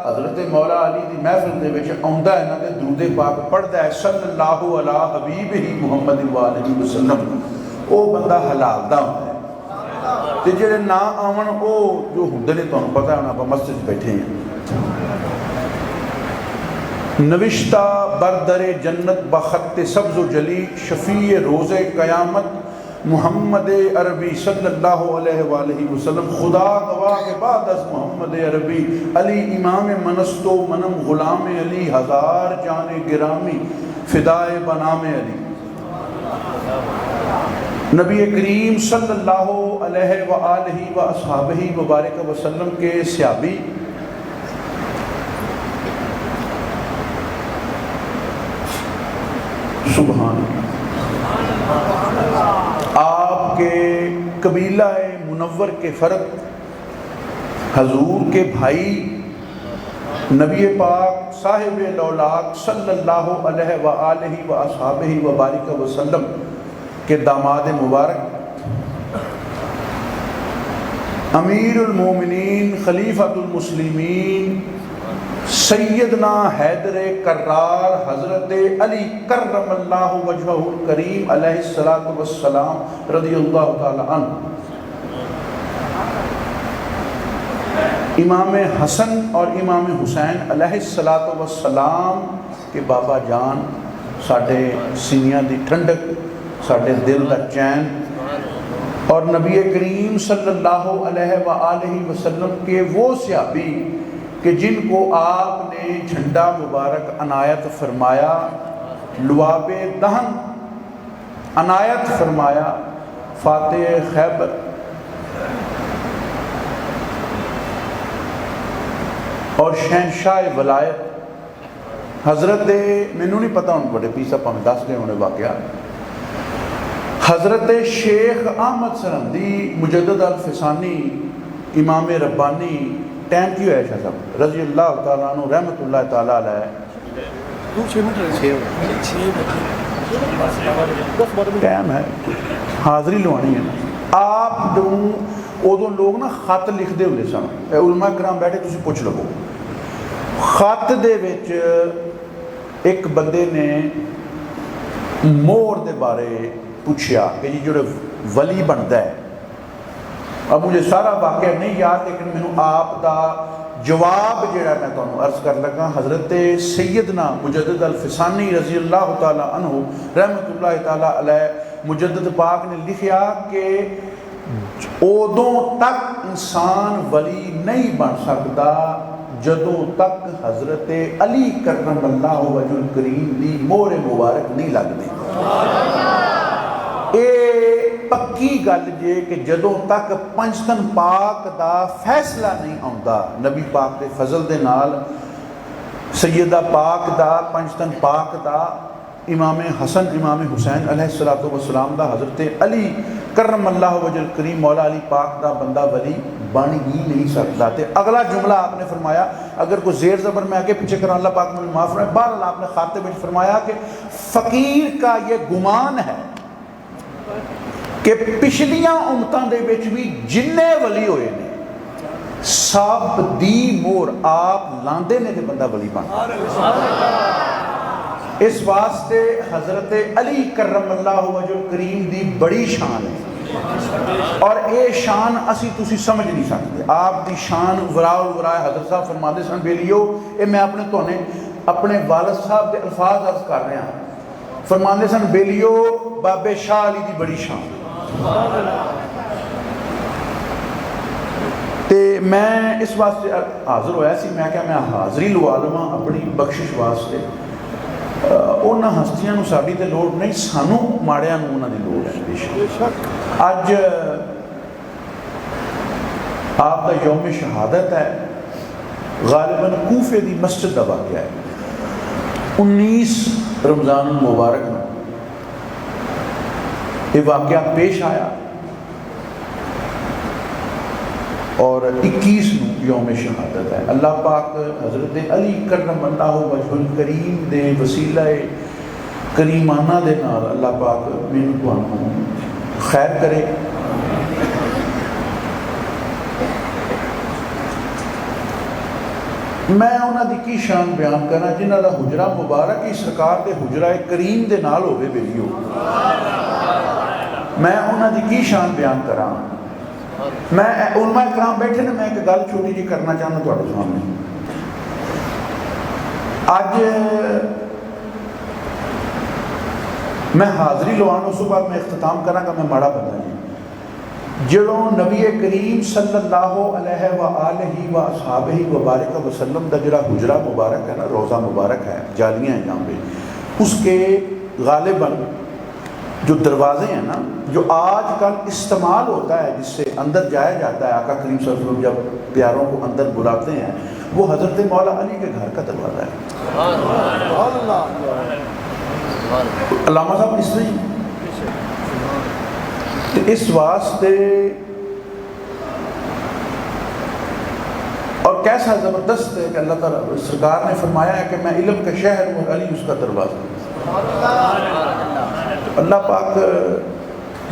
ਹਜ਼ਰਤ ਮੌਲਾ ਅਲੀ ਦੀ ਮਹਿਫਿਲ ਦੇ ਵਿੱਚ ਆਉਂਦਾ ਇਹਨਾਂ ਦੇ ਦਰੂਦ ਪਾਕ ਪੜ੍ਹਦਾ ਹੈ ਸੱਲੱਲਾਹੁ ਅਲਾ ਹਬੀਬ ਹੀ ਮੁਹੰਮਦ ਵਾਲਿhi ਵਸੱਲਮ ਉਹ ਬੰਦਾ ਹਲਾਲ ਦਾ ਹੁੰਦਾ ਹੈ ਤੇ ਜਿਹੜੇ ਨਾ ਆਵਣ ਉਹ ਜੋ ਹੁੰਦੇ ਨੇ ਤੁਹਾਨੂੰ ਪਤਾ ਹੁਣ ਆਪਾਂ ਮਸਜਿਦ 'ਚ ਬੈਠੇ ਹਾਂ نوشتہ بردر جنت بخط سبز و جلی شفیع روز قیامت محمد عربی صلی اللہ علیہ وآلہ وسلم خدا گواہ کے بعد از محمد عربی علی امام منست و منم غلام علی ہزار جان گرامی فدائے بنام علی نبی کریم صلی اللہ علیہ وآلہ وآصحابہ وبارک وسلم کے صحابی سبحان آپ کے قبیلہ منور کے فرد حضور کے بھائی نبی پاک صاحب لولاک صلی اللہ علیہ وآلہ وآصحابہ وبارک وسلم کے داماد مبارک امیر المومنین خلیفۃ المسلمین سیدنا حیدر کرار حضرت علی کرم اللہ وجہہ الکریم علیہ السلام رضی اللہ تعالی عنہ امام حسن اور امام حسین علیہ السلام کے بابا جان ساڑھے سینیاں دی ٹھنڈک ساڑھے دل دا چین اور نبی کریم صلی اللہ علیہ وآلہ وسلم کے وہ صحابی کہ جن کو آپ نے جھنڈا مبارک عنایت فرمایا لواب دہن عنایت فرمایا فاتح خیبر اور شہنشاہ ولایت حضرت مینوں نہیں پتہ ان بڑے پیسا پاں دس گئے انہیں واقعہ حضرت شیخ احمد سرندی مجدد الفسانی امام ربانی ٹائم کی ہے شاہ صاحب رضی اللہ تعالیٰ عنہ رحمت اللہ تعالیٰ علیہ ٹائم ہے حاضری لوانی ہے نا آپ ادو لوگ نا خط لکھ دے ہوئے سن علماء کرام بیٹھے تسی پوچھ لگو خط دے وچ ایک بندے نے مور دے بارے پوچھیا کہ جی جو ولی بنتا ہے اب مجھے سارا واقعہ نہیں یاد لیکن میں نے آپ دا جواب جڑا میں تو عرض کر لگا حضرت سیدنا مجدد الفسانی رضی اللہ تعالیٰ عنہ رحمت اللہ تعالیٰ علیہ مجدد پاک نے لکھیا کہ اودوں تک انسان ولی نہیں بن سکتا جدوں تک حضرت علی کرم اللہ وجہ الکریم دی مور مبارک نہیں لگ دی اے پکی گل جے کہ جدوں تک پنجتن پاک دا فیصلہ نہیں آندا نبی پاک دے فضل دے نال سیدہ پاک دا پنجتن پاک دا امام حسن امام حسین علیہ السلام دا حضرت علی کرم اللہ وجہ الکریم مولا علی پاک دا بندہ ولی بن ہی نہیں سکتا تے اگلا جملہ آپ نے فرمایا اگر کوئی زیر زبر میں آگے پیچھے کرنا اللہ پاک میں معاف فرمائے بہرحال آپ نے خاطے میں فرمایا کہ فقیر کا یہ گمان ہے کہ پچھلیاں امتاں دے وچ بھی جننے ولی ہوئے نے سب دی مور آپ لاندے نے تے بندہ ولی بن اس واسطے حضرت علی کرم اللہ وجہ الکریم دی بڑی شان ہے اور اے شان اسی تسی سمجھ نہیں سکتے آپ دی شان وراء الورائے حضرت صاحب فرماندے سن بیلیو اے میں اپنے والد صاحب دے الفاظ عرض کر رہے ہیں فرماندے سن بیلیو بابے شاہ علی دی بڑی شان. تے میں اس واسطے حاضر ہویا سی, میں کہا میں حاضری لوا لواں اپنی بخشش واسطے. انہاں ہستیاں نو ساڈی تے لوڑ نہیں, سانو ماڑیاں نو انہاں دی لوڑ ہے. بے شک اج آپ کا یوم شہادت ہے, غالباً کوفے دی مسجد دا واقعہ ہے. 19 رمضان المبارک میں یہ واقعہ پیش آیا اور 21 یوم شہادت ہے. اللہ پاک حضرت علی کرم اللہ وجہ الکریم دے وسیلہ کریمانہ دے نال اللہ پاک مینوں تانوں خیر کرے. میں انہاں دی کی شان بیان کرنا جنہاں دا حجرہ مبارک ہی سرکار دے حجرہ کریم دے نال ہوئے بیلیو. میں انہاں دی کی شان بیان کراں. میں علماء کرام بیٹھے نے, میں ایک گل چھوٹی جی کرنا چاہنا تواڈے سامنے. اج میں حاضری لوان, اس بعد میں اختتام کرنا کہ میں ماڑا بندہ جی. جڑوں نبی کریم صلی اللہ علیہ وآلہ وآصحابہ وبارک وسلم دا جڑا حجرہ مبارک ہے نا, روضہ مبارک ہے, جالیاں ہیں جہاں پہ, اس کے غالباً جو دروازے ہیں نا, جو آج کل استعمال ہوتا ہے جس سے اندر جایا جاتا ہے, آقا کریم صلی اللہ علیہ وسلم جب پیاروں کو اندر بلاتے ہیں, وہ حضرت مولا علی کے گھر کا دروازہ ہے. علامہ صاحب اس لیے اس واسطے, اور کیسا زبردست ہے کہ اللہ تعالیٰ سرکار نے فرمایا ہے کہ میں علم کا شہر ہوں اور علی اس کا دروازہ. اللہ پاک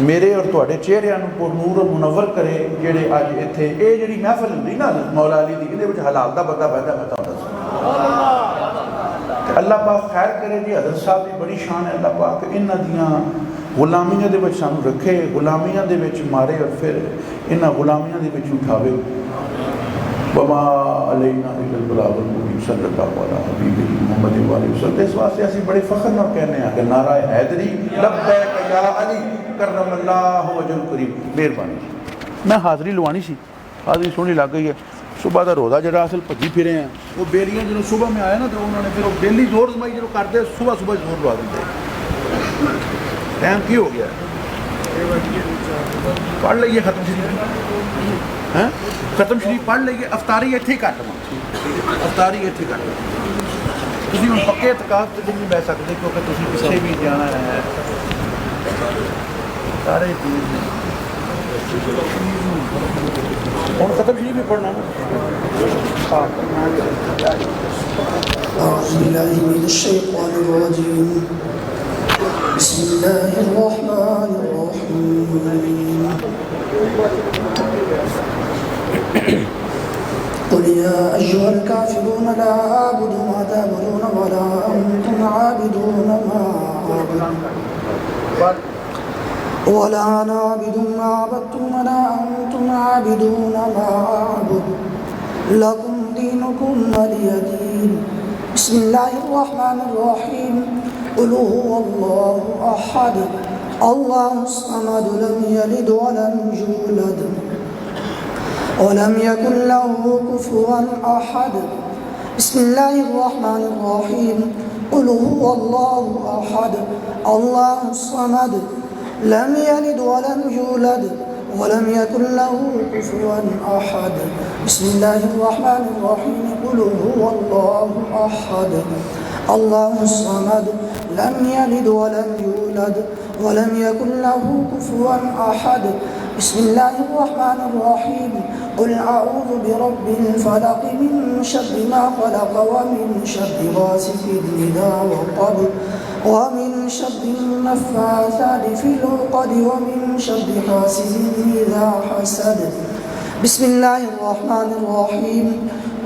میرے اور تواڈے چہریاں نوں پر نور و منور کرے. جڑے اج ایتھے اے جڑی محفل ہوندی نا مولا علی دی, دے وچ حلال دا پتہ پیدا ہوتا سی. اللہ پاک خیر کرے جی. حضرت صاحب دی بڑی شان ہے. اللہ پاک انہاں دیاں غلامیاں دے وچ سانوں رکھے, غلامیاں دے وچ مارے اور پھر انہاں غلامیاں دے وچ اٹھاوے. وما علینا الا البلاغ المبین صلی اللہ علیہ حبیبہ محمد وآلہ وسلم. اس واسطے اسی بڑے فخر نال کہنے ہیں کہ نعرہ حیدری لبیک یا علی کرم اللہ وجہ الکریم. مہربانی. میں حاضری لوانی سی, حاضری سونی لگ گئی ہے. صبح دا روزہ جڑا اصل بھجی پھرے ہیں, وہ بیلیاں جنہوں صبح میں آیا نا تو انہوں نے پھر وہ بیلی زور زمائی جنہوں کرتے صبح صبح زور لوا دیتے. ٹائم کی ہو گیا ہے, پڑھ لئیے ختم شریف, ختم شریف پڑھ لئیے. افطاری ایتھے ہی کٹ لواں, افطاری ایتھے کٹ لواں. تسی ہن پکے اعتکاف تے نہیں بیٹھ سکتے کیونکہ تسی پیچھے بھی جانا ہے. سارے ہن ختم شریف بھی پڑھنا نا. أعوذ بالله من الشيطان الرجيم. بسم الله الرحمن الرحيم. قل يا أيها الكافرون لا أعبد ما تعبدون ولا أنتم عابدون ما أعبد ولا أنا عابد ما عبدتم ولا أنتم عابدون ما أعبد لكم دينكم ولي دين. بسم الله الرحمن الرحيم. قل هو الله أحد الله الصمد لم يلد ولم يولد ولم يكن له كفوا أحد. بسم الله الرحمن الرحيم. قل هو الله أحد الله الصمد لم يلد ولم يولد ولم يكن له كفوا أحد. بسم الله الرحمن الرحيم. قل هو الله أحد الله الصمد لم يلد ولم يولد ولم يكن له كفوا أحد. بسم الله الرحمن الرحيم. قل أعوذ برب الفلق من شر ما خلق ومن شر غاسق إذا وقب ومن شر النفاثات في العقد ومن شر حاسد إذا حسد. بسم الله الرحمن الرحيم.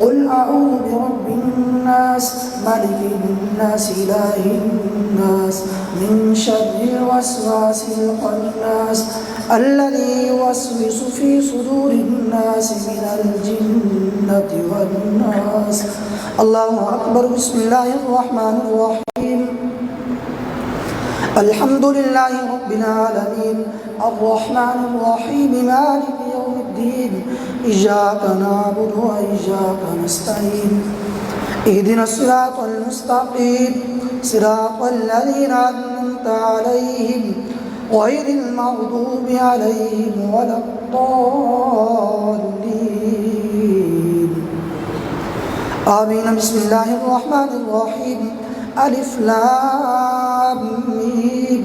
قل أعوذ برب الناس ملك الناس إله الناس من شر الوسواس الخناس الذي يوسوس في صدور الناس من الجنة والناس. الله أكبر. بسم الله الرحمن الرحيم. الحمد لله رب العالمين الرحمن الرحيم مالك يوم الدين إياك نعبد وإياك نستعين اهدنا الصراط المستقيم صراط الذين أنعمت عليهم غير المغضوب عليهم ولا الضالين آمين. بسم الله الرحمن الرحيم ألف لام ميم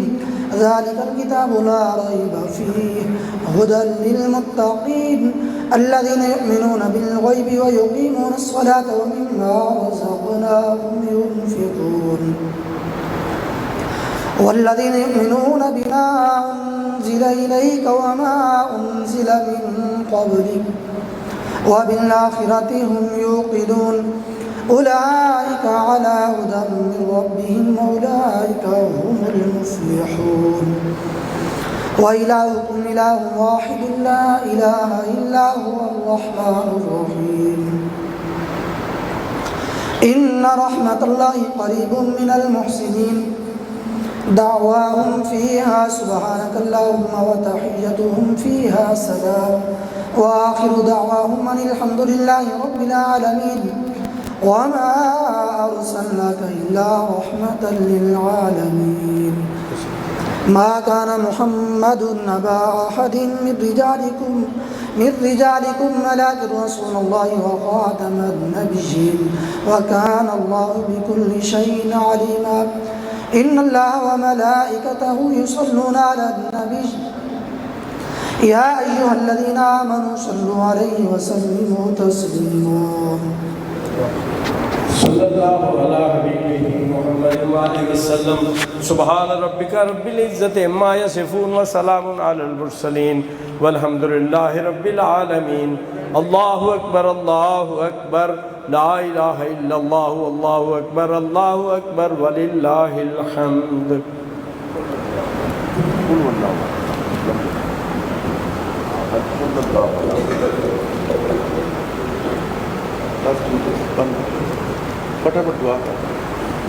ذلك الكتاب لا ريب فيه هدى للمتقين الذين يؤمنون بالغيب ويقيمون الصلاة ومما رزقناهم ينفقون والذين يؤمنون بما أنزل إليك وما أنزل من قبلك وبالآخرة هم يوقنون أولئك على هدى من ربهم وأولئك هم المفلحون. وإلهكم إله واحد لا إله إلا هو الرحمن الرحيم. إن رحمة الله قريب من المحسنين دعواهم فيها سبحانك اللهم وتحيتهم فيها سلام وآخر دعواهم أن الحمد لله رب العالمين وما أرسلناك إلا رحمة للعالمين. ما كان محمد أبا أحد من رجالكم ولكن رسول الله وخاتم النبيين وكان الله بكل شيء عليما. إن الله وملائكته يصلون على النبي يا أيها الذين آمنوا صلوا عليه وسلموا تسليما. صلی اللہ علیہ حبیبہ محمد وآلہ وسلم. سبحان ربک رب العزت عما یصفون وسلام علی المرسلین والحمد للہ رب العالمین. اللہ اکبر اللہ اکبر لا الہ الا اللہ اللہ اکبر وللہ الحمد.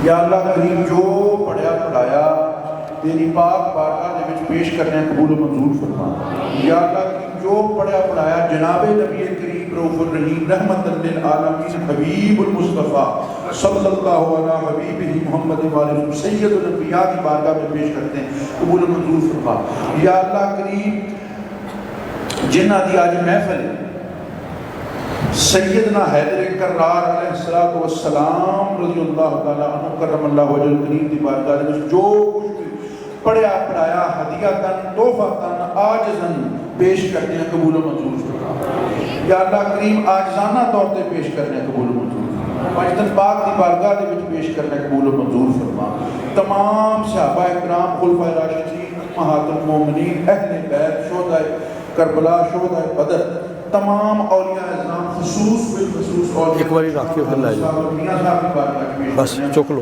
یا اللہ کریم جو پڑھیا پڑھایا تیری پاک بارگاہ دے وچ پیش کرنے قبول و منظور فرما. یا اللہ کریم جو پڑھیا پڑھایا جناب نبی کریم رؤوف الرحیم رحمت للعالمین حبیب المصطفیٰ صلی اللہ علیہ حبیبہ محمد وآلہ سید الانبیاء کی بارگاہ میں پیش کرتے ہیں قبول و منظور فرما. یا اللہ کریم جنہ دی آج محفل ہے سیدنا حیدر کرار علیہ السلام رضی اللہ تعالیٰ عنہ کرم اللہ وجہ الکریم دی بارگاہ میں جو کچھ بھی پڑھیا پڑھایا ہدیہ تن تحفہ تن آجزن پیش کرنے ہیں قبول و منظور فرما. یا اللہ کریم آجزانہ طور تے پیش کرنے ہیں قبول و منظور فرما. پاکستان پاک دی بارگاہ دے وچ پیش کرنے ہیں قبول و منظور فرما. تمام صحابہ اکرام خلفائے راشدین امہات المومنین اہل بیت شہداء کربلا شہداء بدر تمام اولیاء اعظام خصوص بالخصوص اولیاء ایک باری راکیو اللہ جی بس چک لو.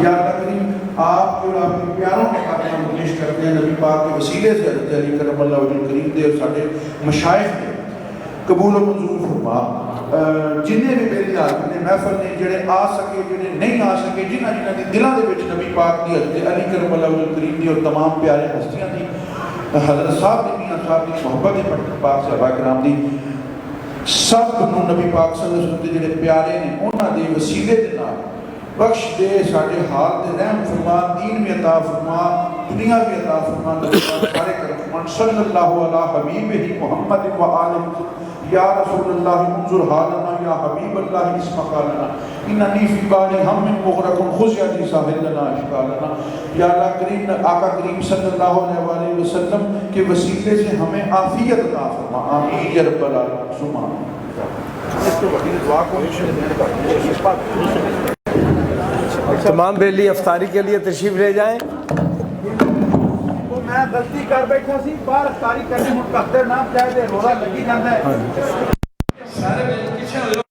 یا اللہ کریم آپ جو آپ کے پیاروں کے خاتمہ پیش کرتے ہیں نبی پاک کے وسیلے سے حضرت علی کرم اللہ وجہ الکریم دے اور سارے مشائخ دے قبول و منظور فرما. جنہیں بھی میری حاضر نے محفل نے جڑے آ سکے جڑے نہیں آ سکے جنہ دی دلوں دے وچ نبی پاک دی حضرت علی کرم اللہ وجہ الکریم دی اور تمام پیارے ہستیاں دی حضرت صاحب دی میاں صاحب دی محبت پاک صحابہ کرام دی سب نو نبی پاک صلی اللہ علیہ وسلم دے جڑے پیارے نے انہاں دے وسیلے دے نال بخش دے ساڈے حال دے رحم فرما دین میں عطا فرما دنیا میں عطا فرما نبی پاک سارے کرم فرما صلی اللہ علیہ حبیبہ محمد و آلہ یا رسول اللہ انظر حالنا یا حبیب اللہ اسمک لنا اننی فی باری ہم من مغرق خزیتی ساحل لنا اشکالنا. یا اللہ کریم آقا کریم صلی اللہ علیہ وآلہ وسلم کے وسیلے سے ہمیں عافیت عطا فرما. آمین یا رب العالمین. سبحان تمام بیلی افطاری کے لیے تشریف لے جائیں. میں غلطی کر بیٹھا سی باہر افطاری کرنے متقدر نام کہہ دے روزہ لگی جاتا ہے. سارے پیچھے